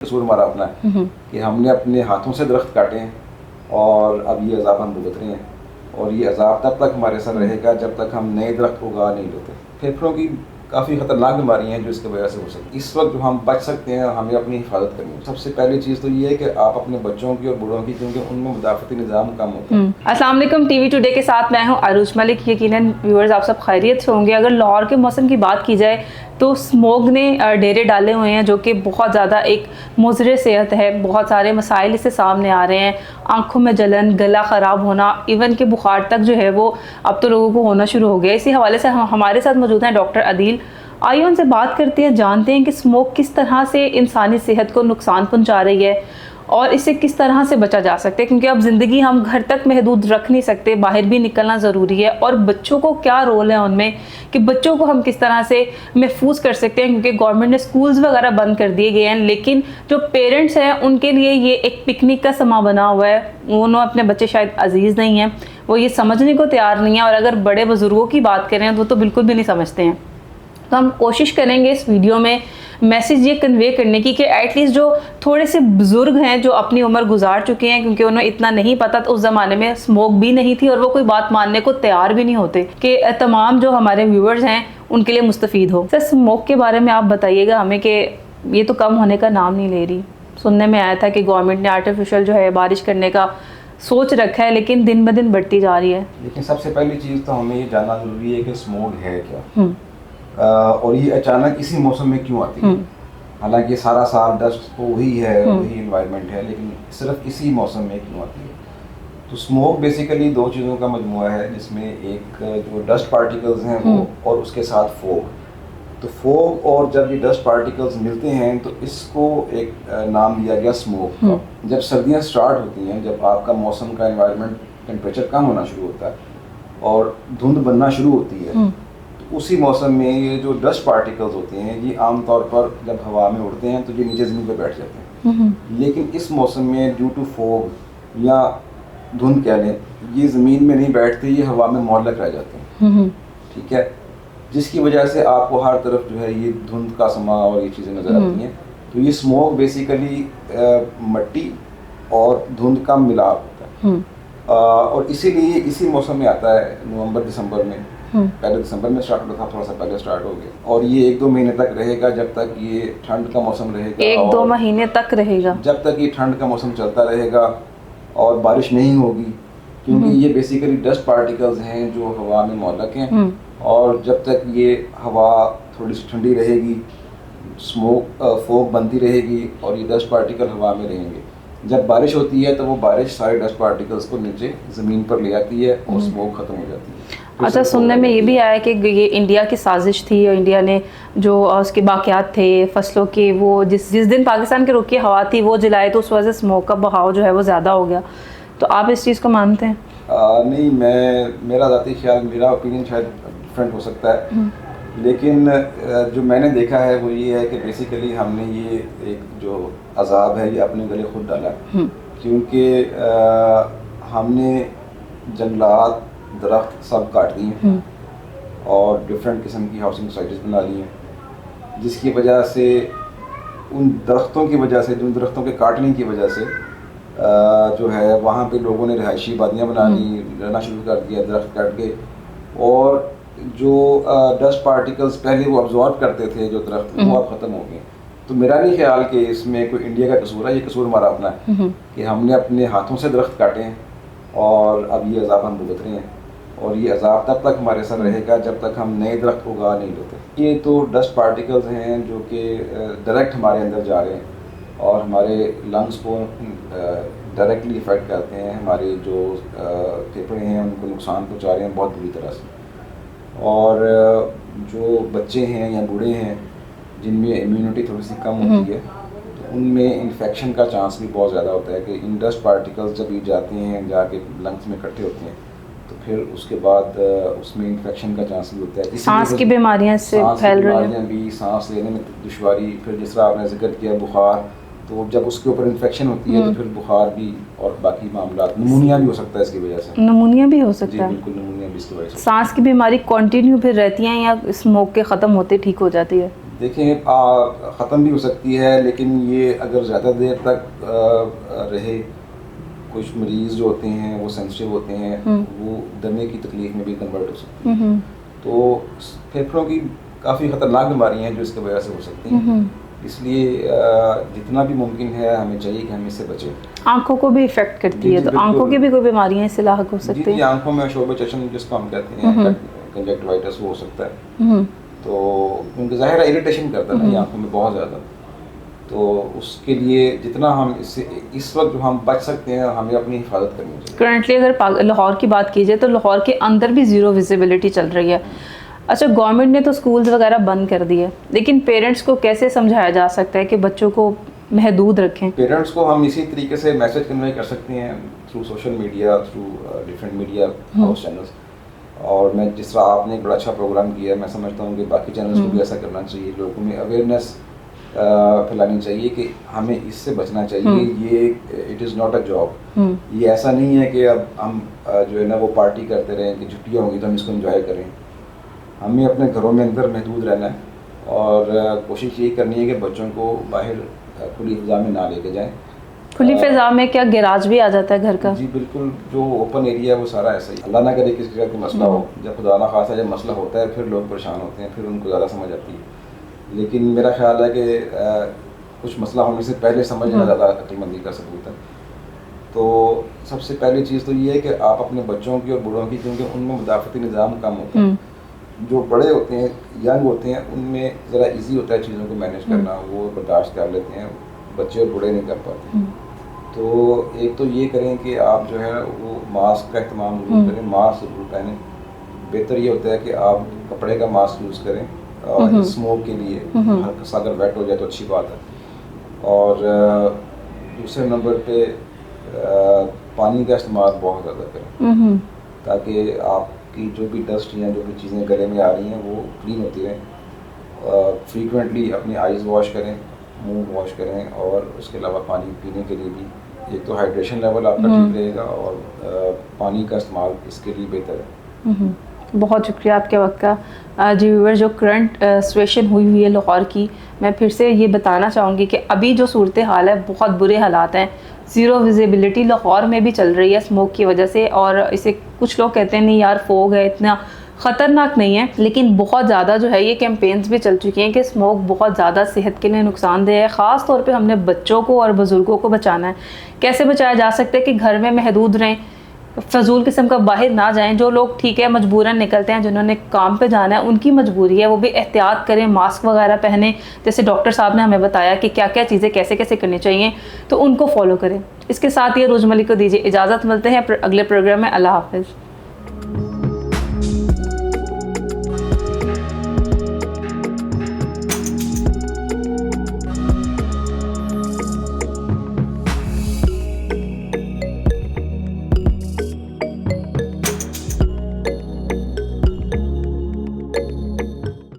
कसूर हमारा अपना है कि हमने अपने हाथों से दरख्त काटे हैं और अब ये अजाब हम भुगत रहे हैं और ये अजाब तब तक हमारे साथ रहेगा जब तक हम नए दरख्त उगा नहीं लेते। फेफड़ों की काफ़ी ख़तरनाक बीमारियां हैं जो इसकी वजह से हो सकती है। इस वक्त जो हम बच सकते हैं हमें अपनी हिफाजत करनी है। सबसे पहली चीज़ तो ये है कि आप अपने बच्चों की और बूढ़ों की, क्योंकि उनमें मुदाफ़ती निज़ाम कम होता है। अस्सलाम वालेकुम, टीवी टुडे के साथ मैं हूं अरूज मलिक। यकीनन व्यूअर्स आप सब खैरियत से होंगे। अगर लाहौर के मौसम की बात की जाए तो स्मोग ने डेरे डाले हुए हैं जो कि बहुत ज़्यादा एक मुज़र सेहत है। बहुत सारे मसाइल इससे सामने आ रहे हैं, आंखों में जलन, गला ख़राब होना, इवन के बुखार तक जो है वो अब तो लोगों को होना शुरू हो गया। इसी हवाले से हमारे साथ मौजूद हैं डॉक्टर अदील। आइए उनसे बात करते हैं, जानते हैं कि स्मोक किस तरह से इंसानी सेहत को नुकसान पहुंचा रही है और इससे किस तरह से बचा जा सकता है, क्योंकि अब ज़िंदगी हम घर तक महदूद रख नहीं सकते, बाहर भी निकलना ज़रूरी है। और बच्चों को क्या रोल है उनमें कि बच्चों को हम किस तरह से महफूज कर सकते हैं, क्योंकि गवर्नमेंट ने स्कूल्स वगैरह बंद कर दिए गए हैं, लेकिन जो पेरेंट्स हैं उनके लिए ये एक पिकनिक का समा बना हुआ है। उन्होंने अपने बच्चे शायद अजीज़ नहीं हैं, वो ये समझने को तैयार नहीं है, और अगर बड़े बुज़ुर्गों की बात करें तो बिल्कुल भी नहीं समझते हैं। तो हम कोशिश करेंगे इस वीडियो में मैसेज ये कन्वे करने की कि एटलीस्ट जो थोड़े से बुज़ुर्ग हैं जो अपनी उम्र गुजार चुके हैं, क्योंकि उन्हें इतना नहीं पता, तो उस ज़माने में स्मोक भी नहीं थी और वो कोई बात मानने को तैयार भी नहीं होते, कि तमाम जो हमारे व्यूअर्स हैं उनके लिए मुस्तफ़ीद हो। सर, स्मोक के बारे में आप बताइएगा हमें कि ये तो कम होने का नाम नहीं ले रही। सुनने में आया था कि गवर्नमेंट ने आर्टिफिशियल जो है बारिश करने का सोच रखा है, लेकिन दिन ब दिन बढ़ती जा रही है। लेकिन सबसे पहली चीज़ तो हमें ये जानना ज़रूरी है कि स्मोक है क्या, और ये अचानक इसी मौसम में क्यों आती है। हालांकि सारा साल डस्ट तो वही है, वही इन्वायरमेंट है, लेकिन सिर्फ इसी मौसम में क्यों आती है। तो स्मोक बेसिकली दो चीज़ों का मजमुआ है, जिसमें एक जो डस्ट पार्टिकल्स हैं वो, और उसके साथ फोग। तो फोग और जब ये डस्ट पार्टिकल्स मिलते हैं तो इसको एक नाम दिया गया स्मोक का। जब सर्दियाँ स्टार्ट होती हैं, जब आपका मौसम का इन्वायरमेंट टेम्परेचर कम होना शुरू होता है और धुंध बनना शुरू होती है, उसी मौसम में ये जो डस्ट पार्टिकल्स होते हैं ये आमतौर पर जब हवा में उड़ते हैं तो ये नीचे ज़मीन पर बैठ जाते हैं। लेकिन इस मौसम में ड्यू टू फोग या धुंध कह लें, ये ज़मीन में नहीं बैठते, ये हवा में मुअल्लक रह जाते हैं। ठीक है, जिसकी वजह से आपको हर तरफ जो है ये धुंध का समा और ये चीज़ें नज़र आती हैं। तो ये स्मोक बेसिकली मिट्टी और धुंध का मिलाप होता है, और इसीलिए इसी मौसम में आता है, नवंबर दिसंबर में। पहले दिसंबर में स्टार्ट होता था, थोड़ा सा पहले स्टार्ट हो गया, और ये 1-2 महीने तक रहेगा, जब तक ये ठंड का मौसम रहेगा। 1-2 महीने तक रहेगा, जब तक ये ठंड का मौसम चलता रहेगा और बारिश नहीं होगी, क्योंकि ये बेसिकली डस्ट पार्टिकल्स हैं जो हवा में मुअल्लक हैं। और जब तक ये हवा थोड़ी सी ठंडी रहेगी, स्मोक फोग बनती रहेगी और ये डस्ट पार्टिकल हवा में रहेंगे। जब बारिश होती है तो वो बारिश सारे डस्ट पार्टिकल्स को नीचे ज़मीन पर ले आती है और स्मोक ख़त्म हो जाती है। अच्छा, सुनने में ये भी आया कि ये इंडिया की साजिश थी, और इंडिया ने जो उसके बाक़ियात थे फसलों के, वो जिस दिन पाकिस्तान के रुख की हवा थी वो जलाए, तो उस वजह से स्मोक का बहाव जो है वो ज़्यादा हो गया। तो आप इस चीज़ को मानते हैं? नहीं, मेरा ज़ाती ख्याल, मेरा ओपिनियन शायद डिफरेंट हो सकता है, लेकिन जो मैंने देखा है वो ये है कि बेसिकली हमने ये एक जो अजाब है ये अपने गले खुद डाला, क्योंकि हमने जंगलात, दरख्त सब काट दिए और डिफरेंट किस्म की हाउसिंग सोसाइटीज़ बना ली हैं, जिसकी वजह से उन दरख्तों की वजह से, जिन दरख्तों के काटने की वजह से जो है वहाँ पे लोगों ने रिहायशी आबादियाँ बना ली, रहना शुरू कर दिया दरख्त काट के। और जो डस्ट पार्टिकल्स पहले वो अब्जॉर्ब करते थे जो दरख्त, वो अब ख़त्म हो गए। तो मेरा नहीं ख्याल कि इसमें कोई इंडिया का कसूर है, ये कसूर हमारा अपना है कि हमने अपने हाथों से दरख्त काटे हैं और अब ये अजाब हम भुगत रहे हैं, और ये अजाब तब तक हमारे साथ रहेगा जब तक हम नए दरख्त उगा नहीं लेते। ये तो डस्ट पार्टिकल्स हैं जो कि डायरेक्ट हमारे अंदर जा रहे हैं और हमारे लंग्स को डायरेक्टली इफ़ेक्ट करते हैं, हमारे जो फेफड़े हैं उनको नुकसान पहुँचा रहे हैं बहुत बुरी तरह से। और जो बच्चे हैं या बूढ़े हैं जिनमें इम्यूनिटी थोड़ी सी कम होती है, तो उनमें इन्फेक्शन का चांस भी बहुत ज़्यादा होता है कि इन डस्ट पार्टिकल्स जब ये जाते हैं, जाके लंग्स में इकट्ठे होते हैं, तो फिर उसके बाद उसमें इन्फेक्शन का चांस भी होता है। सांस की बीमारियां से फैल रही हैं, भी सांस लेने में दुश्वारी, फिर जिस तरह आपने जिक्र किया बुखार, तो जब उसके ऊपर इन्फेक्शन होती है तो फिर बुखार भी और बाकी मामला, नमूनिया भी हो सकता है इसकी वजह से। नमूनिया भी हो सकता है? बिल्कुल, नमूनिया भी इसकी वजह से। सांस की बीमारी कंटिन्यू फिर रहती है या स्मोक के ख़त्म होते ठीक हो जाती है? देखें ख़त्म भी हो सकती है, लेकिन ये अगर ज़्यादा देर तक रहे, कुछ मरीज़ जो होते हैं वो सेंसिटिव होते हैं, वो दमे की तकलीफ़ में भी कन्वर्ट हो सकती हैं। तो फेफड़ों की काफ़ी ख़तरनाक बीमारियाँ हैं जो इसकी वजह से हो सकती हैं, इसलिए जितना भी मुमकिन है हमें चाहिए कि हम इससे बचें। आंखों को भी इफ़ेक्ट करती जी, है, जी, तो आंखों बिल्कुल। की भी कोई बीमारियाँ इससे लाहक हो जी सकती जी, हैं? आंखों में शोर चश्म जिसको हम कहते हैं, कंजक्टिवाइटिस, वो हो सकता है। तो क्योंकि ज़ाहिर है इरिटेशन करता है ना ये आंखों में बहुत ज़्यादा, तो उसके लिए जितना हम इससे इस वक्त जो हम बच सकते हैं हमें अपनी हिफाजत करनी चाहिए। करंटली अगर लाहौर की बात की जाए तो लाहौर के अंदर भी ज़ीरो विजिबिलिटी चल रही है। अच्छा, गवर्नमेंट ने तो स्कूल्स वगैरह बंद कर दिए, लेकिन पेरेंट्स को कैसे समझाया जा सकता है कि बच्चों को महदूद रखें? पेरेंट्स को हम इसी तरीके से मैसेज कन्वे कर सकते हैं through social media, through different media house channels. और मैं जिस तरह आपने एक बड़ा अच्छा प्रोग्राम किया, मैं समझता हूँ कि बाकी चैनल्स को भी ऐसा करना चाहिए, लोगों में अवेयरनेस फैलानी चाहिए कि हमें इससे बचना चाहिए। ये it is not a job, ये ऐसा नहीं है कि अब हम जो है ना वो पार्टी करते रहें कि छुट्टियाँ होंगी तो हम इसको एंजॉय करें। हमें अपने घरों में अंदर महदूद रहना है और कोशिश ये करनी है कि बच्चों को बाहर खुली फिजा में ना लेके जाएं। खुली फिजा में क्या गिराज भी आ जाता है घर का? जी बिल्कुल, जो ओपन एरिया है वो सारा ऐसा ही। अल्लाह ना करे किसी का कोई मसला हो, जब खुदा ना खासा जब मसला होता है फिर लोग परेशान होते हैं, फिर उनको ज़्यादा समझ आती है। लेकिन मेरा ख्याल है कि कुछ मसला होने से पहले समझना ज़्यादा अक्लमंदी का सबूत है। तो सबसे पहली चीज़ तो ये है कि आप अपने बच्चों की और बूढ़ों की, क्योंकि उनमें मुदाफ़ती निज़ाम कम होता है, जो बड़े होते हैं, यंग होते हैं, उनमें ज़रा इजी होता है चीज़ों को मैनेज करना, वो बर्दाश्त कर लेते हैं, बच्चे और बूढ़े नहीं कर पाते। तो एक तो ये करें कि आप जो है वो मास्क का इस्तेमाल ज़रूर करें, मास्क ज़रूर पहनें। बेहतर ये होता है कि आप कपड़े का मास्क यूज़ करें और स्मोक के लिए, हल्का सा अगर वेट हो जाए तो अच्छी बात है। और दूसरे नंबर पे पानी का इस्तेमाल बहुत ज़्यादा करें, ताकि आपकी जो भी डस्ट या जो भी चीज़ें गले में आ रही हैं वो क्लीन होती रहें। फ्रीक्वेंटली अपनी आइज़ वॉश करें, मुंह वॉश करें, और उसके अलावा पानी पीने के लिए भी एक तो हाइड्रेशन लेवल आपका ठीक रहेगा और पानी का इस्तेमाल इसके लिए बेहतर है। बहुत शुक्रिया आपके वक्त का। जी व्यूअर, जो करंट सिचुएशन हुई है लाहौर की, मैं फिर से ये बताना चाहूँगी कि अभी जो सूरत हाल है बहुत बुरे हालात हैं। ज़ीरो विजिबिलिटी लाहौर में भी चल रही है स्मोक की वजह से, और इसे कुछ लोग कहते हैं नहीं यार फोग है, इतना ख़तरनाक नहीं है, लेकिन बहुत ज़्यादा जो है ये कैंपेन्स भी चल चुकी हैं कि स्मोक बहुत ज़्यादा सेहत के लिए नुकसानदेह है। ख़ास तौर पे हमने बच्चों को और बुज़ुर्गों को बचाना है। कैसे बचाया जा सकता है कि घर में महदूद रहें, फजूल किस्म का बाहर ना जाएं। जो लोग ठीक है मजबूरन निकलते हैं, जिन्होंने काम पे जाना है, उनकी मजबूरी है, वो भी एहतियात करें, मास्क वगैरह पहने, जैसे डॉक्टर साहब ने हमें बताया कि क्या क्या चीज़ें कैसे कैसे करनी चाहिए, तो उनको फॉलो करें। इसके साथ ये रोज़ मलिक को दीजिए इजाज़त, मिलते हैं अगले प्रोग्राम में। अल्लाह हाफ़िज़।